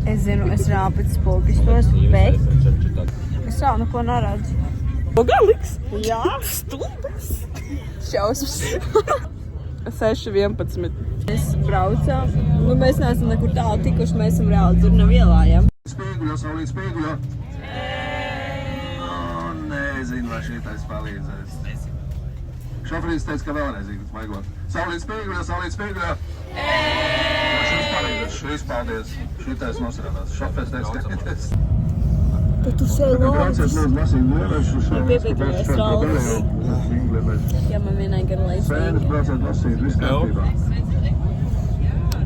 Es zinu, es reāli pēc spogistos, bet es vēl neko neredzu. Pogaliks? Jā. Stulbas. Šausmas. 6:11. Mēs braucam. Nu, mēs neesam nekur tālu tikuši, mēs esam reāli Dzirnavu ielā, ja? Spieguļo, saulīt spieguļo. Nezinu, vai šitais palīdzēs. Šoferis teica, ka vēlreiz vajag. Saulīt spieguļo, saulīt spieguļo. Šis palīdzēs, šis paldies. Šitais nosarādās. Šoferis teica, ka šitais. Bet tu sevi lūdzu. Ja piepietījies raudas. Ja man vienai gara laicīgi.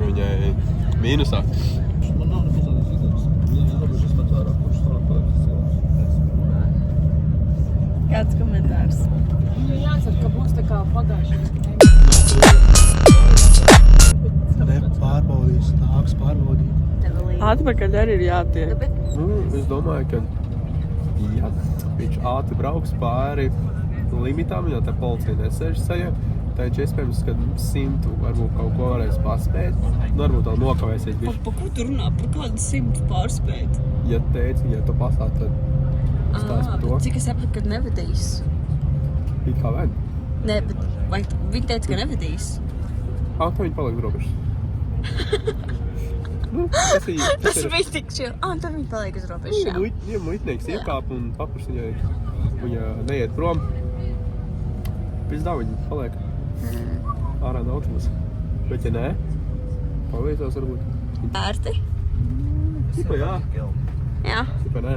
Viņai mīnusā. Kāds komentārs? Jāsaka, ka būs tā kā pagājušajā. Nepārbaudīs, nāks pārbaudīt. Atpakaļ arī ir jātiek. Es domāju, ka ja viņš ātri brauks pāri limitām, jo te policija nesēž sajā, tad iespējams, ka 100 varbūt kaut ko varēs paspēt. Varbūt vēl nokavēsies bišķi. Pa ko tu runā? Par kādu 100 pārspēt? Ja teici, ja tu pasāt, tad stāst par to. Cik es sapratu, kad nevedīs? It kā vajag. Nē, bet vai viņi teica, ka nevedīs? Tā viņi paliek robežas. Tas viss tik čil. Tad viņi paliek uz robežas, jā. Ja muitnieks iekāp un papras viņa neiet prom, pizdā viņi paliek ārā no autobusa. Bet ja nē, palīdzās varbūt. Ērti? Tipa jā. Jā. Tipa nē.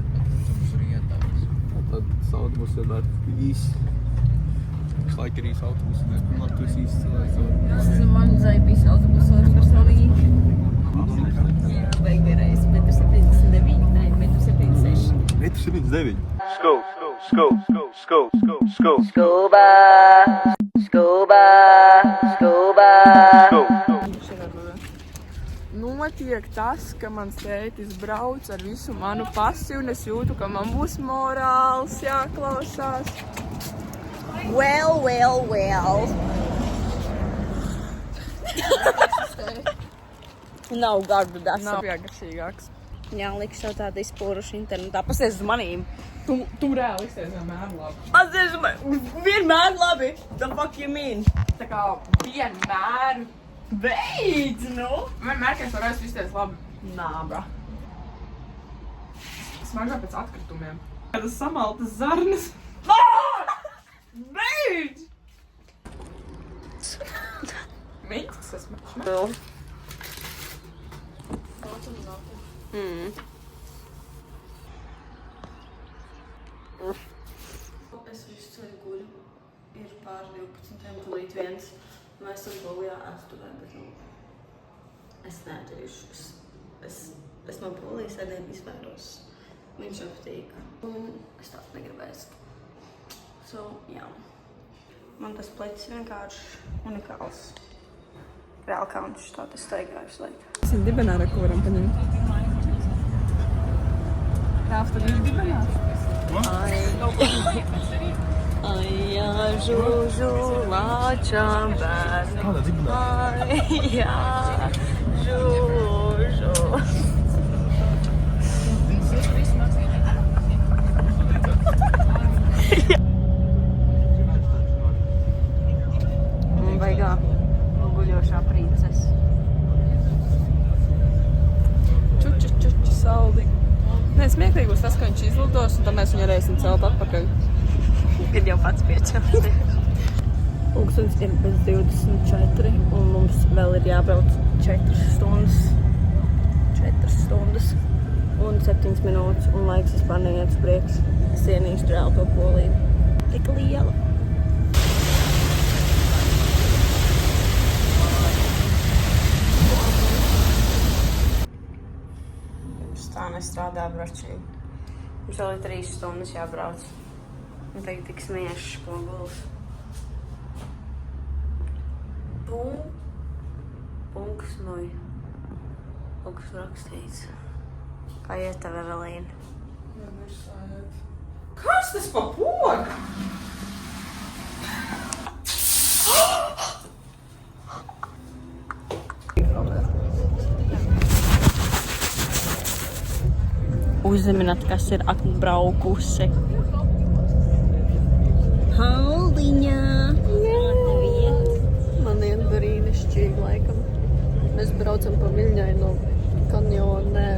Tad autobus vienmēr īs. Visu laiku ir īs autobus. Labi, tu esi īs cilvēks. Es esmu manzai bijis autobusos personīgi. Vajag vienreiz 1,79 m, nē, 1,76 m. 1,79 m. Skol, skol, skol, skol, skol, skol, skol. Scuba, scuba, scuba. Notiek tas, ka mans tētis brauc ar visu manu pasi un es jūtu, ka man būs morāls jāklausās. Well. Nav gardu desa. Nav piegaršīgāks. Jā, likšu tev tādu izpūrušu internetā. Pasies uz manīm. Tu reāli izties vienmēr labi. Pasies uz manīm. Vienmēr labi. The fuck you mean? Tā kā vienmēr. Beidz, nu. Vienmēr, ka es varēšu izties labi. Nā, bra. Smagā pēc atkritumiem. Kādas samaltas zarnas. Beidz! Mīkstas esmu. Es visu ceļu guļu. Ir pār 12, tūlīt 1. Mēs esam Polijā Astuvē, bet es nedarīšu. Es no Polijas sēdēm izvēros. Viņš aptīk. Un es tādu negribēju. So, jā. Man tas plecis vienkārši unikāls. Reāli kauns tā tas staigājuši laiku. Esam dibenā, ko varam paņemt. Rāf, tad viņš dibenā? Ai, jā, žūžu, lāčām bērnu. Kādā dibenā? Ai, jā, žūžu. Baigā guļošā princese. Čuči, saldi. Nē, smieklīgi būs tas, ka viņš izlidos, un tad mēs viņu varēsim celt atpakaļ. Kad jau pats piečels. Pulkstens ir bez 24, un mums vēl ir jābrauc 4 stundas. 4 stundas un 7 minūtes, un laiks vispār neiet uz priekšu. Es ienīstu reāli to Poliju. Tik liela. Tā nestrādā bračīgi. Mums vēl ir 3 stundas jābrauc. Un tagad tik smiešs poguls. Punks noj. Punks rakstīts. Kā iet tev, Evelīna? Kas tas pa pogu? uzminat, kas ir atbraukusi. Haldiņā! Man iet brīnišķīgi laikam. Mēs braucam pa Viļņaino kanjonē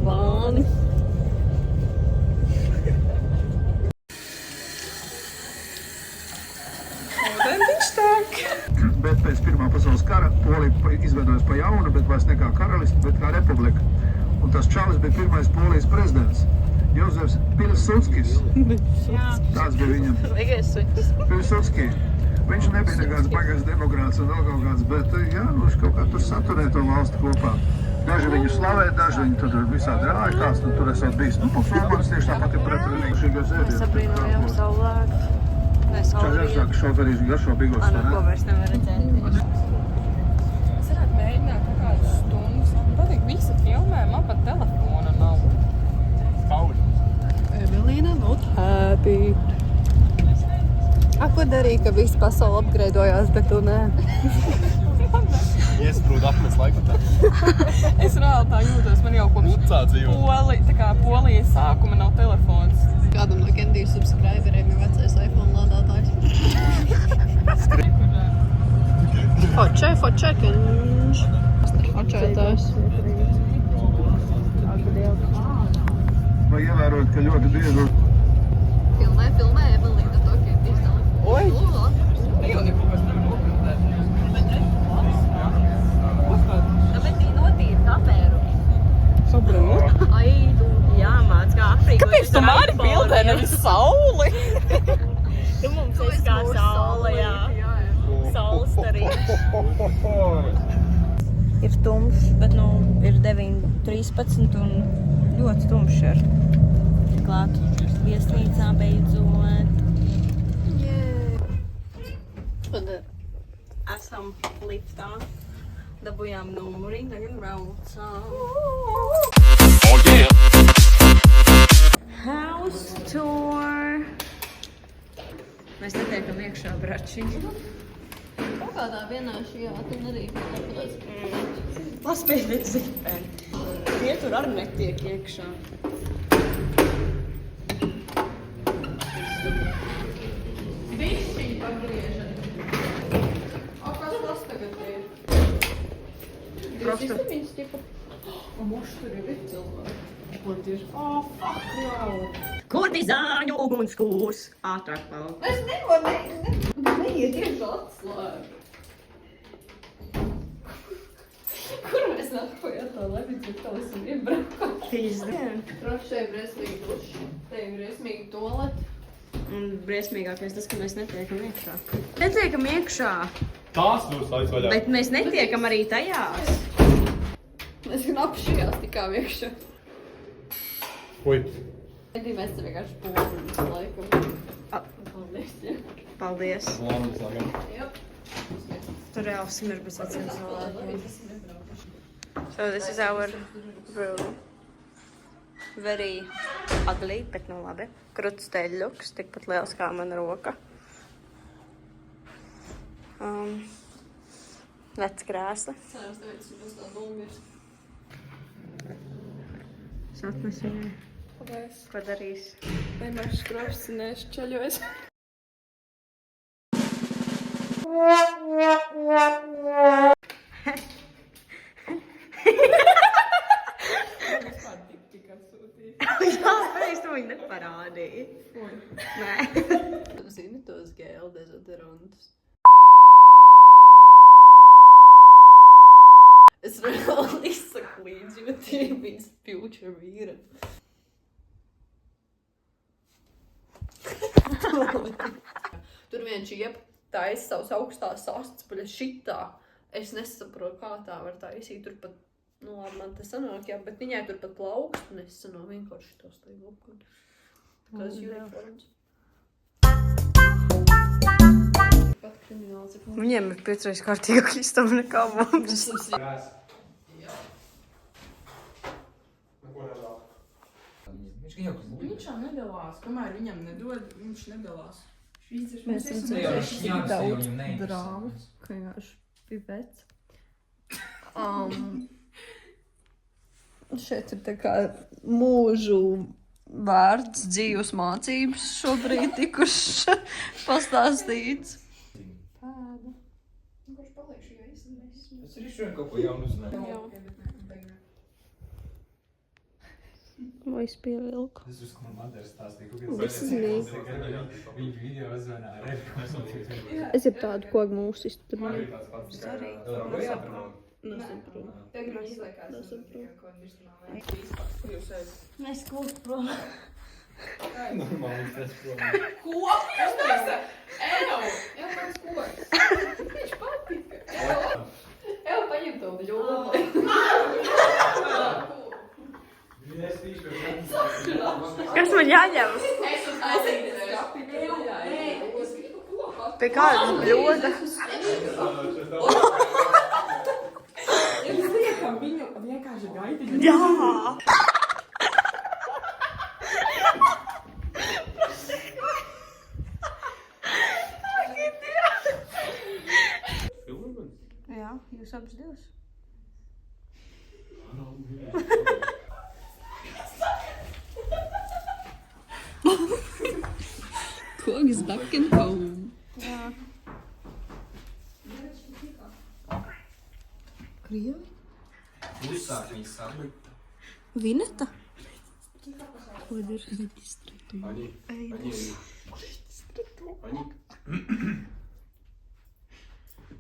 Vāni. Bet pēc Pirmā pasaules kara Polija izveidojas pa jaunu, bet vairs ne kā karalisti, bet kā republika. Un tas čalis bija pirmais Polijas prezidents. Jozefs Pilsudskis. Tāds bija viņam. Pilsudski. Viņš nebija nekāds bagais demokrāts un vēl kaut kāds, bet jā, viņš kaut kā tur saturēja to valsti kopā. Daži viņu slavē, daži viņu tur visādi rāja, kāds tur esot bijis. Nu, Pulsūmanis tieši tāpat ir pretrunīgšīgais ēdiens. Mēs abrīnojam saulēktu. Čaļašāk šoferīs garšo bigos, Ko vairs nevar redzēt. Es varētu mēģināt kaut kādus stundas. Man patīk, visi filmē, man pat telefona nav. Evelīna not happy. Ko darīja, ka visi pasauli apgreidojās, bet tu nē? Iesprūd apmes laikmatā. Es reāli tā jūtos, man jau kopš Polijas sākuma nav telefons. Kādam no Kendiju subscriberiem ir vecais iPhone lādātājs. Fočekiņš. Fočētājs. Vai ievērot, ka ļoti bieži Filmē, Evelīna, to, ka ir bijis telefons. Oi! Tāpēc viņi notīra kameru. Sapratu. Ai, tu jāmāc kā aprīkot. Kāpēc tu mani bildē, nevis sauli? Tu mums esi kā saule, jā. Saules starīgs. Ir tumšs, bet nu ir 9:13 un ļoti tumšs ir. Klāt viesnīcā beidzot. Tad esam liftā. Dabujām numuriņu, tagad braucām. House tour. Mēs netiekam iekšā, bračiņi. Kaut kādā vienā šajā tu arī tāpēc. Paspēdīt zipeni. Tie tur arī netiek iekšā. Visi pagriežat. Kas tas tagad ir? Просто. Viņas tipa. Moš tur ir cilvēki. Ko tieši? Fuck, jau. Kurtizāņu ugunskurs. Ātrāk paliek. Es nevaru, neiet iekšā atslēgu. Kur mēs nākojāt to labi, cik tā esam iebraukuši? Pīzdien. Trokšai briesmīgi duši, te ir briesmīgi toaleti. Un briesmīgākais tas, ka mēs netiekam iekšā. Netiekam iekšā, Tās jūs aizvaļā. bet mēs netiekam arī tajās. Mēs gan apšījās tikām iekšā. Ui. Mēs te vienkārši polim laikam. Paldies, jā. Paldies. Labi, sākam. Jop. Tur jau smirbas acīm salāti. So this is our room. Very ugly, bet nu labi. Kruts teļuks, tikpat liels kā mana roka. Vec krēsli. Cerams, tev būs tā dulmirs. Satnes viņai. Paldies. Ko darīs? Vienmēr skropstinēšu ceļos. Jā, es to viņu neparādīju. Nē. Tu zini tos gēlu dezodorantus? Es reāli izsaku līdzjūtības future vīram. Tur vien čiep taisa savus augstās astoņas šitā. Es nesaprotu, kā tā var taisīt. Tur pat, nu labi, man te sanāk, jā, bet viņai tur pat plaukstu nesanāk vienkārši tos līgumu. Because uniforms. Pat krimināls ir. Viņiem ir 5 reizes kārtīgāk istaba nekā mums. Viņš jau nedalās, kamēr viņam nedod, viņš nedalās. Mēs esam dzirdējuši daudz drāmu, ka vienkārši pipets. Šeit ir tā kā mūžu vārds, dzīves mācības šobrīd tikuši pastāstīts. Pēda. Kurš paliek šajā izsmēs? Es arī šodien kaut ko jaunu uzzināju. Vai es pievilku? Es uz ko man Madara stāstīja. Viss mīg. Viņa video uzzvanā ar Reviku. Es jau tādu kogu mūsu izturēju. Tagad viņš izliekās, ko viņš runāja. Mēs kaut prom. Normāli tas prom. Ko? Es teicu, ev! Jā, kāds koks. Viņš patika. Ev, paņem to bļūdu. Kas man jāņem? Es uz aizsīties. Pie kādas bļoda? Es liekam viņu vienkārši gaidīt. Jā! Jā, jūs abas divas. Koks back and home. Jā. Krievi? Uzsāk viņas sabūt. Vineta? Ko ir reģistrēta? Они.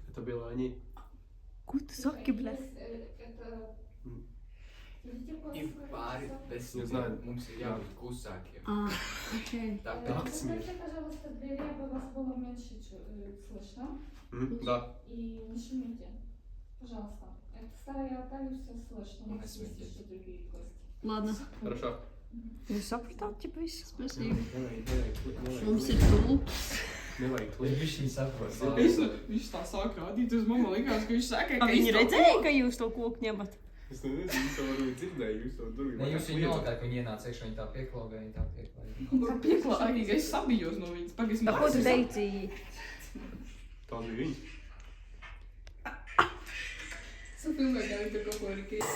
Это было они. Ko tu saki, bļa? Ir pāri 10 Не знаю. Mums ir jābūt klusākiem. Окей. Tā Скажите, пожалуйста, двери, чтобы вас было меньше слышно. Да. И не шумите. Пожалуйста. Это старый алтарь, все слышно. Не Может, шумите. есть еще другие гости. Ладно. Хорошо. Jūs sapratāt, ķip visu? Spēcīgi. Nevajag Mums ir tulks. Nevajag Es kliegt. bišķiņ saprotu. Viņš tā sāk rādīt uz mammu, likās, ka viņš saka, ka Viņi redzēja, ka jūs to koku ņemat? Es nezinu, jūs to varbūt dzirdēju, jūs to durvīm. Ne, jūs viņu nolakāt, ka viņi ienāca iekšā, viņi tā pieklaugāja, viņi tā pieklaugāja. tā pieklājīgi, es sabijos no viņas. Pagaidzi, Ko tu teici? Tā bija viņa. Safilmē, ka viņi tur kaut ko ir kīs.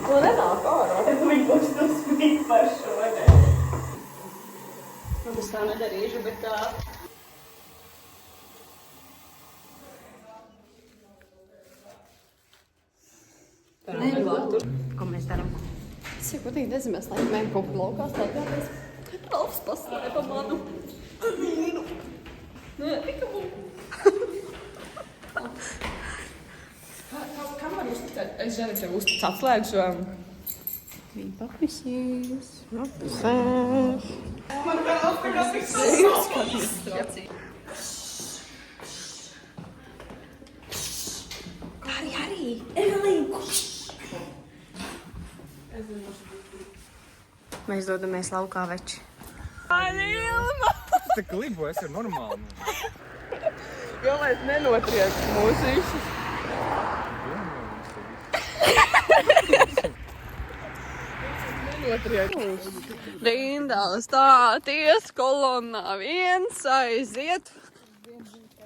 To nenāk ārā. Es likos to smīt par šo, ne? Nu, es tā nedarīšu, bet tā... Neglāt tur. Ko mēs darām? Es jau godīgi nezinu, mēs laikmējam kaut kur laukā staigāties. Ralfs paslēpa manu vīnu. Nē, pikabu. Kam var uzticēt? Es zinu, tev uztic atslēgas, Viņa pakvisīs. Mēs dodamies laukā veči. Tā klibo, es ir normāli. Jo, lai es nenotriek mūsu visus. Rindā stāties, kolonnā viens aiziet.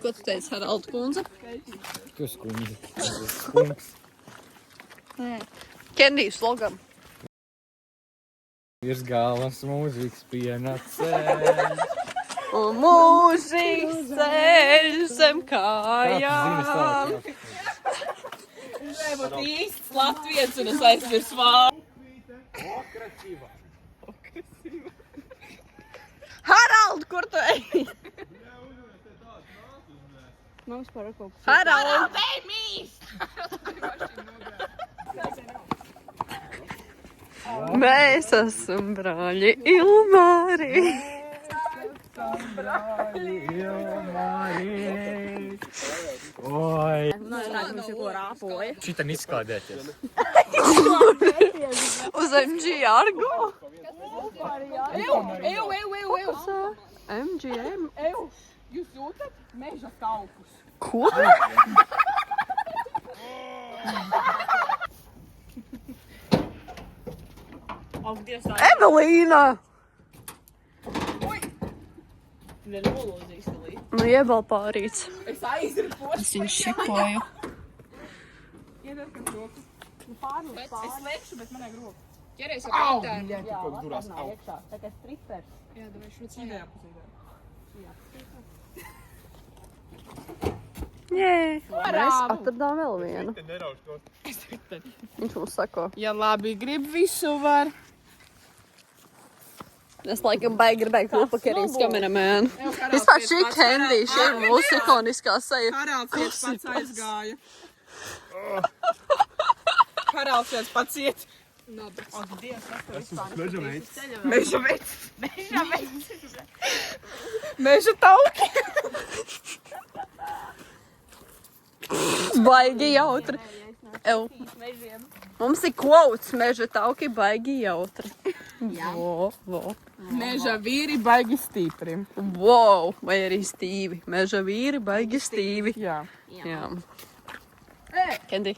Ko tu teici, Haralda kundze? Kas kundze? Kungs. Kendiju slogam. Virs galvas mūzikas pienācēs. Un mūžīgs ceļš zem kājām. Nebūtu īsts Latvijas un es aizvirs vārdu. Harald, kur tu ej? Nav vispār ar kaut ko. Harald! Mēs esam brāļi Ilmāri. Oi! Mums ir ko rāpoja. Šitam izklādēties. Uz MG Argo. MGM. Jūs jūtat meža kaukus? Ko? Evelīna! Nenolozīs, Lī. Nu iebal pārīts. Es aizripošu. Es viņu šipoju. Iedod, ka roku. Es slēgšu, bet man vajag roku. Ķeries Au! ar Jā, tu kaut durās. Au! Tā kā stripers. Jā, davai šo cīdējā pusīdē. Jē. Mēs atradām vēl vienu. Te nerauž to. Viņš mums sako. Ja labi grib, visu var. Es laikam baigi gribēju kļūt par Kerīnas kameramēnu. Vispār šī Candy, šī ir mūsu ikoniskā seja. Haralds viens pats aizgāja. Haralds viens pats iet. Ak, Dievs, tas Esmu meža veids. Meža veids. Meža veids. Meža tauki. Baigi jautri. Ew. Mums ir quotes, meža tauki baigi jautri. Vo. Meža vīri baigi stipri. Wow, vai arī stīvi. Meža vīri baigi stīvi. Jā. Jā. Candy,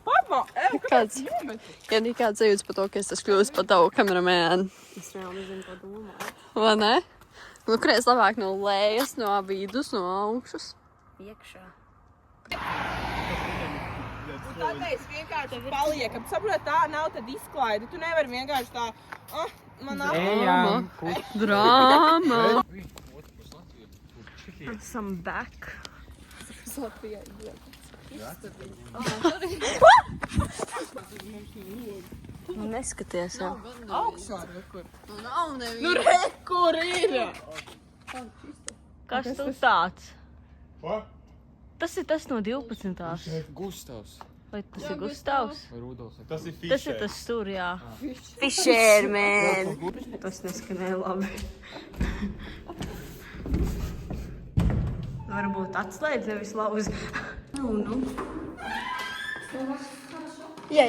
Papa, kāds jūtas par to, ka es esmu kļuvusi par tavu kameramēnu? Es reāli nezinu, ko domāju. Vai ne? Nu, kurēs labāk no lejas, no vidus, no augšas? Iekšā. tā mēs vienkārši paliekam. Saprot, tā nav tad izklaide. Tu nevari vienkārši tā, man Drāma. Esam back. Neskaties jau. augšā rekur. Nav neviens. Nu, rekur ir! Kas tu tāds? Ko? Tas ir tas no 12. Gustavs Vai tas ir Gustavs? vai Rudolfs. Tas ir Tas ir tas tur, jā. Fisherman. Tas neskanēja labi. Varbūt atslēdz, nevis lauzi. Nu. Jā.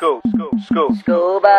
Go. Scuba.